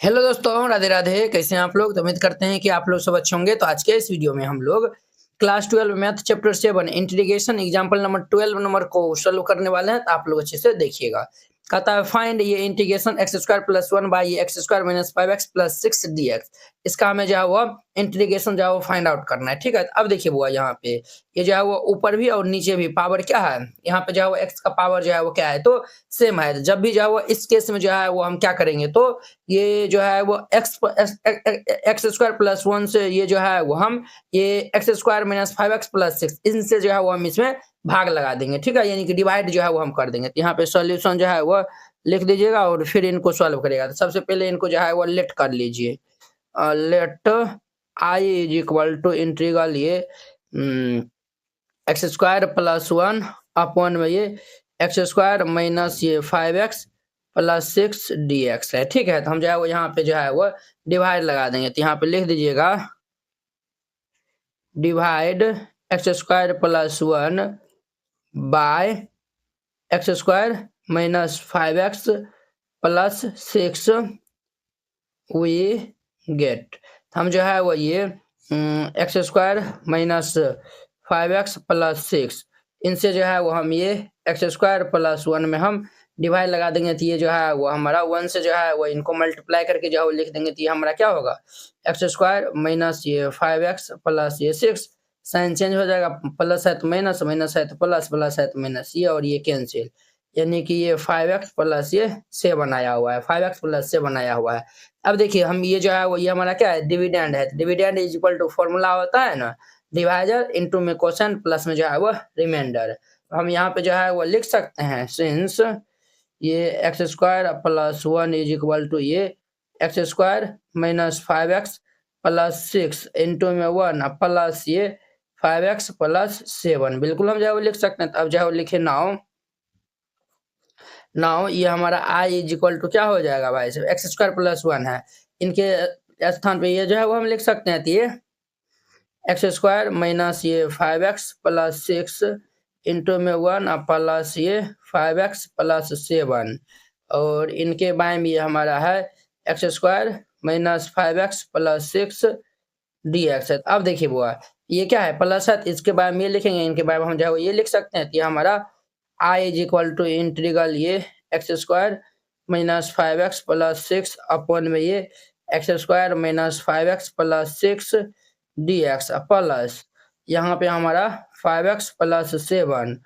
Hello दोस्तों, राधे राधे। कैसे हैं आप लोग? तो उम्मीद करते हैं कि आप लोग सब अच्छे होंगे। तो आज के इस वीडियो में हम लोग class 12 math chapter 7 integration example number 12 number को सॉल्व करने वाले हैं। तो आप लोग अच्छे से देखिएगा। कहता है फाइंड ये integration x square plus 1 by x square minus 5x plus 6 dx। इसका हमें जो है वो इंटीग्रेशन जो है वो फाइंड आउट करना है। ठीक है, अब देखिए बुआ, यहाँ पे ये जो है वो ऊपर भी और नीचे भी पावर क्या है। यहाँ पे जो है वो एक्स का पावर जो है वो क्या है, तो सेम है। जब भी जो है वो इस केस में जो है वो हम क्या करेंगे, तो ये जो है वो एक्स स्क्वायर प्लस 1 से ये जो है वो हम ये x square minus 5x plus 6 इनसे जो है वो हम इसमें भाग लगा देंगे। ठीक है, यानी कि डिवाइड जो है वो हम कर देंगे। तो यहाँ पे सॉल्यूशन जो है वो लिख दीजिएगा और फिर इनको सॉल्व करिएगा। तो सबसे पहले इनको जो है वो लेट कर लीजिए। Let I is equal to integral ये एक्स स्क्वायर प्लस 1 अपॉन में ये एक्स स्क्वायर माइनस ये 5x प्लस 6 dx है। ठीक है, तो हम जो है वो यहाँ पे जो है वो डिवाइड लगा देंगे। तो यहाँ पे लिख दीजिएगा divide x square plus 1 by x square minus 5x plus 6 we get. हम जो है वो ये x square minus 5x plus 6 इनसे जो है वो हम ये एक्स स्क्वायर प्लस 1 में हम डिवाइड लगा देंगे। तो ये जो है वो हमारा 1 से जो है वो इनको मल्टीप्लाई करके जो है वो लिख देंगे। तो ये हमारा क्या होगा, एक्स स्क्वायर माइनस ये 5x प्लस ये 6, साइन चेंज हो जाएगा, प्लस है तो माइनस, माइनस है तो प्लस, प्लस है तो माइनस, ये और ये कैंसिल, यानी कि ये 5x प्लस ये 7 आया हुआ है, 5x प्लस 7 आया हुआ है। अब देखिए हम ये जो है वो ये हमारा क्या है, डिविडेंड है। Dividend is equal to formula होता है ना, डिवाइजर इनटू में क्वोशंट प्लस में जो है वो रिमाइंडर। हम यहाँ पे जो है वो लिख सकते हैं सिंस ये x square plus 1 is equal to ये x square minus 5x plus 6 into में 1 प्लस ये 5x प्लस 7, बिल्कुल हम जो है वो लिख सकते हैं। तो अब जो है वो लिखे नाउ नाउ ये हमारा i इज इक्वल टू क्या हो जाएगा भाई साहब, एक्स स्क्वायर प्लस 1 है, इनके स्थान पे ये जो है वो हम लिख सकते हैं। तो ये एक्स स्क्वायर माइनस ये 5x प्लस 6 इंटू में 1 प्लस ये 5x प्लस 7, और इनके बाएं में ये हमारा है x square minus 5x plus 6 dx है। अब देखिए बुआ, ये क्या है, प्लस है, इसके बारे में ये लिखेंगे, इनके बारे में हम जो है वो ये लिख सकते हैं। तो ये हमारा i is equal to integral ये x square minus 5x plus 6 upon में ये x square minus 5x plus 6 dx plus यहाँ पे हमारा 5x प्लस 7,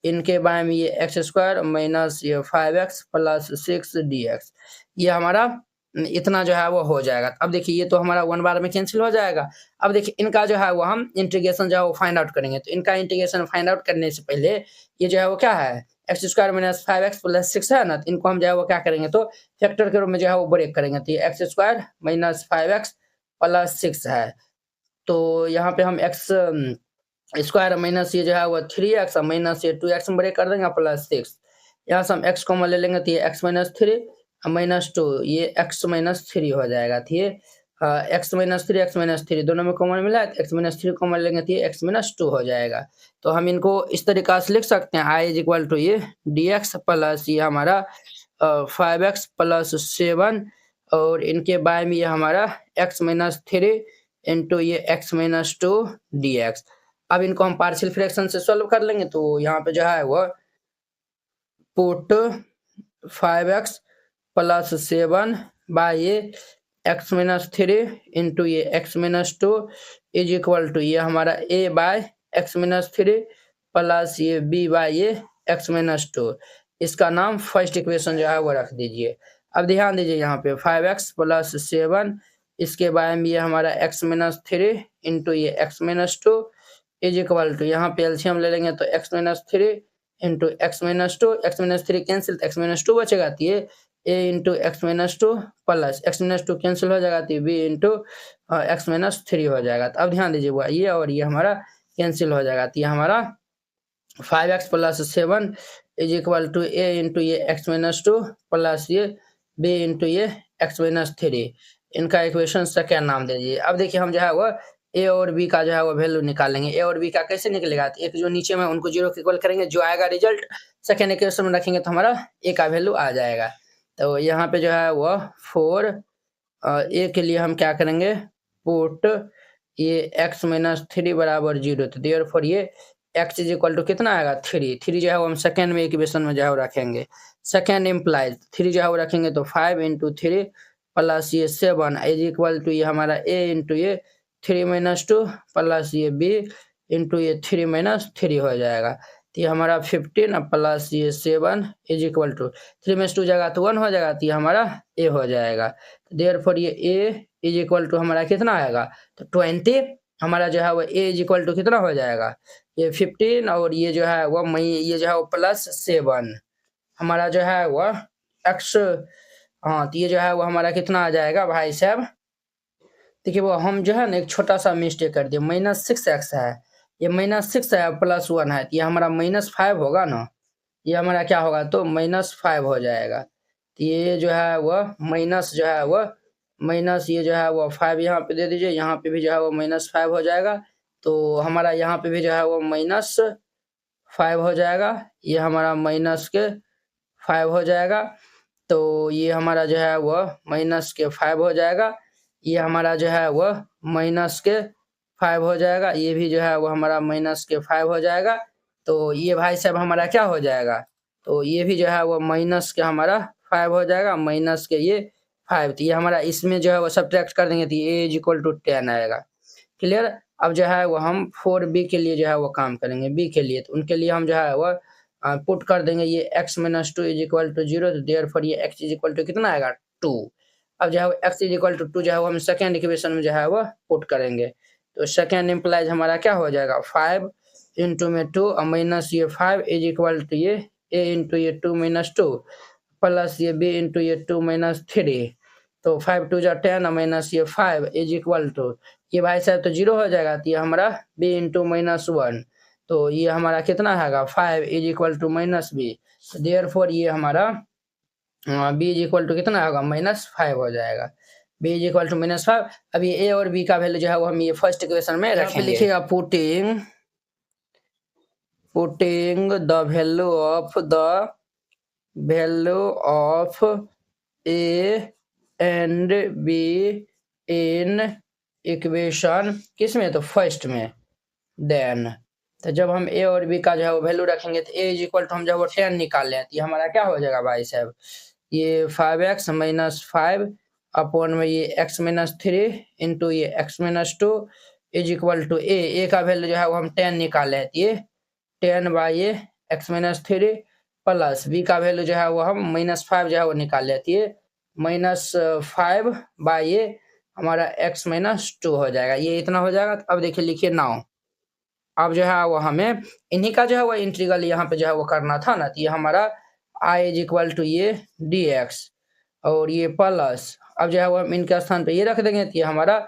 इनके बारे में ये एक्स स्क्वायर माइनस ये 5x प्लस 6 dx, ये हमारा इतना जो है वो हो जाएगा। अब देखिए ये तो हमारा 1 बार में कैंसिल हो जाएगा। अब देखिए इनका जो है वो हम इंटीग्रेशन जो है वो फाइंड आउट करेंगे। तो इनका इंटीग्रेशन फाइंड आउट करने से पहले ये जो है वो क्या है, x square minus 5x plus 6 है ना, तो इनको हम जो है वो क्या करेंगे, तो फैक्टर के रूप में जो है वो ब्रेक करेंगे। तो ये x square minus 5x plus 6 है, तो यहाँ पे हम एक्स स्क्वायर माइनस ये जो है वो 3x माइनस ये 2x में ब्रेक कर देंगे प्लस 6, यहाँ से हम x कॉमन ले लेंगे। तो ये x माइनस 3 माइनस 2, ये x माइनस 3 हो जाएगा। तो ये x माइनस 3 दोनों में कॉमन मिला है, तो x माइनस 3 कॉमन लेंगे तो ये x माइनस 2 हो जाएगा। तो हम इनको इस तरीका से लिख सकते हैं, i इज इक्वल टू ये dx प्लस ये हमारा 5x प्लस 7, और इनके बाय में ये हमारा x माइनस 3 इंटू ये x माइनस 2 dx। अब इनको हम पार्शियल फ्रैक्शन से सॉल्व कर लेंगे। तो यहाँ पे जो है वो पुट 5x प्लस 7 बाय ये x माइनस 3 इंटू ये x minus 2 is equal to ये हमारा a by x minus 3 plus ये b बाय ये x माइनस 2, इसका नाम फर्स्ट इक्वेशन जो है वो रख दीजिए। अब ध्यान दीजिए यहाँ पे 5x प्लस 7, इसके बारे में ये हमारा x माइनस 3 इंटू ये x minus 2 is equal to यहाँ पे एलसीएम ले लेंगे तो x minus 3 into x minus 2, x minus 3 cancel, x minus 2 बचेगा। तो ये a into x minus 2 plus x minus 2 cancel हो जाएगा, तो b इंटू एक्स माइनस 3 हो जाएगा। तो अब ध्यान दीजिए वो ये और ये हमारा कैंसिल हो जाएगा। तो ये हमारा 5x plus 7 is equal to a into ये x माइनस 2 प्लस ये b इंटू ये x माइनस 3, इनका इक्वेशन सेकेंड नाम दे दीजिए। अब देखिए हम जो है वो a और b का जो है वो वैल्यू निकालेंगे। a और b का कैसे निकलेगा, तो एक जो नीचे में उनको 0 के इक्वल करेंगे, जो आएगा रिजल्ट सेकेंड इक्वेशन में रखेंगे तो हमारा a का वैल्यू आ जाएगा। तो यहाँ पे जो है वो 4 ए के लिए हम क्या करेंगे, पुट ये x माइनस 3 बराबर 0, तो देयरफॉर ये x इज इक्वल टू कितना आएगा 3। 3 जो है वो हम सेकेंड में इक्वेशन में जो है वो रखेंगे, सेकेंड इम्प्लाइज 3 जो है वो रखेंगे तो 5 इंटू 3 प्लस ये 7 इज इक्वल टू ये हमारा a इंटू ये 3 माइनस 2 प्लस ये b इंटू ये 3 माइनस 3 हो जाएगा। तो ये हमारा 15 प्लस ये 7 इज इक्वल टू 3 में 2 जाएगा तो 1 हो जाएगा, तो ये हमारा a हो जाएगा। देयरफॉर ये a इज इक्वल टू हमारा कितना आएगा, तो 20 हमारा जो है वो a इज इक्वल टू कितना हो जाएगा, ये 15 और ये जो है वो ये जो है वो प्लस 7 हमारा जो है वो x, हाँ तो ये जो है वो हमारा कितना आ जाएगा भाई साहब, देखिए वो हम जो है ना एक छोटा सा मिस्टेक कर दिए, -6x है, ये -6 है प्लस 1 है, तो ये हमारा -5 होगा ना, ये हमारा क्या होगा तो -5 हो जाएगा। तो ये जो है वो माइनस जो है वो माइनस ये जो है वो 5 यहाँ पे दे दीजिए, यहाँ पे भी जो है वो -5 हो जाएगा, तो हमारा यहाँ पे भी जो है वो -5 हो जाएगा, ये हमारा -5 हो जाएगा, तो ये हमारा जो है वो -5 हो जाएगा, ये हमारा जो है वो -5 हो जाएगा, ये भी जो है वो हमारा -5 हो जाएगा, तो ये भाई साहब हमारा क्या हो जाएगा, तो ये भी जो है वो हमारा 5 हो जाएगा, माइनस के ये 5, तो ये हमारा इसमें जो है वो सब्ट्रैक्ट कर देंगे तो ये इज इक्वल टू 10 आएगा। क्लियर। अब जो है वो हम 4b के लिए जो है वो काम करेंगे, b के लिए, तो उनके लिए हम जो है वो पुट कर देंगे ये x minus 2 is equal to 0, तो देयरफॉर ये x इज इक्वल टू कितना आएगा 2। अब जो है वो x इज इक्वल टू 2 जो है वो हम सेकेंड इक्वेशन में जो है वो पुट करेंगे, तो सेकेंड इम्प्लाइज हमारा क्या हो जाएगा 5 इंटू में 2 और माइनस ये 5 इज इक्वल टू ये a इंटू ये 2 माइनस 2 प्लस ये b इंटू ये 2 माइनस 3, तो 5 2 जा 10 माइनस ये 5 इज इक्वल टू ये भाई साहब तो 0 हो जाएगा, तो ये हमारा b इंटू -1, तो ये हमारा कितना आएगा 5 is equal to -b, therefore ये हमारा b इज इक्वल टू कितना होगा -5 हो जाएगा, b इज इक्वल टू -5। अब ये a और b का वैल्यू जो है वो हम ये फर्स्ट इक्वेशन में रखेंगे, लिखिएगा putting the value of a and b in equation किस में, तो फर्स्ट में। देन तो जब हम a और b का जो है वो वैल्यू रखेंगे तो a इज इक्वल टू हम जब वो 10 निकाल लें तो ये हमारा क्या हो जाएगा भाई साहब, ये 5x माइनस 5 अपॉन में ये x माइनस 3 इंटू ये x minus 2 is equal to a का वैल्यू जो है वो हम 10 निकाल लें, ये 10 बाई ये x माइनस 3 प्लस b का वैल्यू जो है वो हम -5 जो है वो निकाल लेते हैं, -5 बाई ये हमारा x माइनस 2 हो जाएगा, ये इतना हो जाएगा। अब देखिए लिखिए नाउ, अब जो है वो हमें इन्हीं का जो है वो इंटीग्रल यहाँ पे जो है वो करना था ना, तो ये हमारा i इज इक्वल टू ये dx और ये प्लस, अब जो है वो हम इनके स्थान पे ये रख देंगे, तो ये हमारा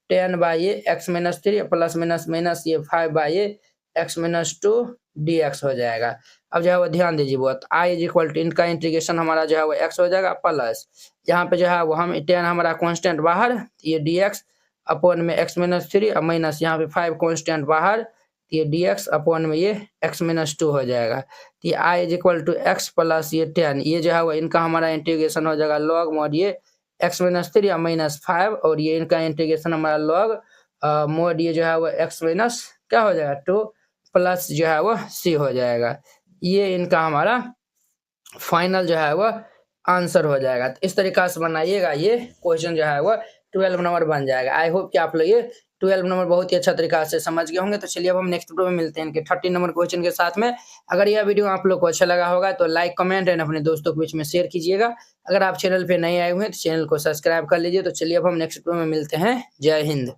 10 बाई ये x minus 3 plus minus minus ये 5 बाई ये x माइनस 2 dx हो जाएगा। अब जो है वो ध्यान दीजिए बहुत, i इज इक्वल टू इनका इंटीग्रेशन हमारा जो है वो x हो जाएगा प्लस यहाँ पे जो है वो हम 10 हमारा कांस्टेंट बाहर, ये dx अपॉन में x माइनस 3 और माइनस यहाँ पे 5 कांस्टेंट बाहर, ये dx अपॉन में ये x माइनस 2 हो जाएगा, तो ये i is equal to x plus ये 10, ये जो है वो इनका हमारा इंटीग्रेशन हो जाएगा लॉग मोड ये x माइनस 3 और माइनस 5 और ये इनका इंटीग्रेशन हमारा लॉग मोड ये जो है वो x माइनस क्या हो जाएगा 2 प्लस जो है वो c हो जाएगा, ये इनका हमारा फाइनल जो है वो आंसर हो जाएगा। तो इस तरीका से बनाइएगा, ये क्वेश्चन जो है वो 12 नंबर बन जाएगा। आई होप कि आप लोग ये 12 नंबर बहुत ही अच्छा तरीका से समझ गए होंगे। तो चलिए अब हम नेक्स्ट वीडियो में मिलते हैं इनके 13 नंबर क्वेश्चन के साथ में। अगर यह वीडियो आप लोग को अच्छा लगा होगा तो लाइक कमेंट एंड अपने दोस्तों के बीच में शेयर कीजिएगा। अगर आप चैनल पे नए आए हुए हैं तो चैनल को सब्सक्राइब कर लीजिए। तो चलिए अब हम नेक्स्ट वीडियो में मिलते हैं। जय हिंद।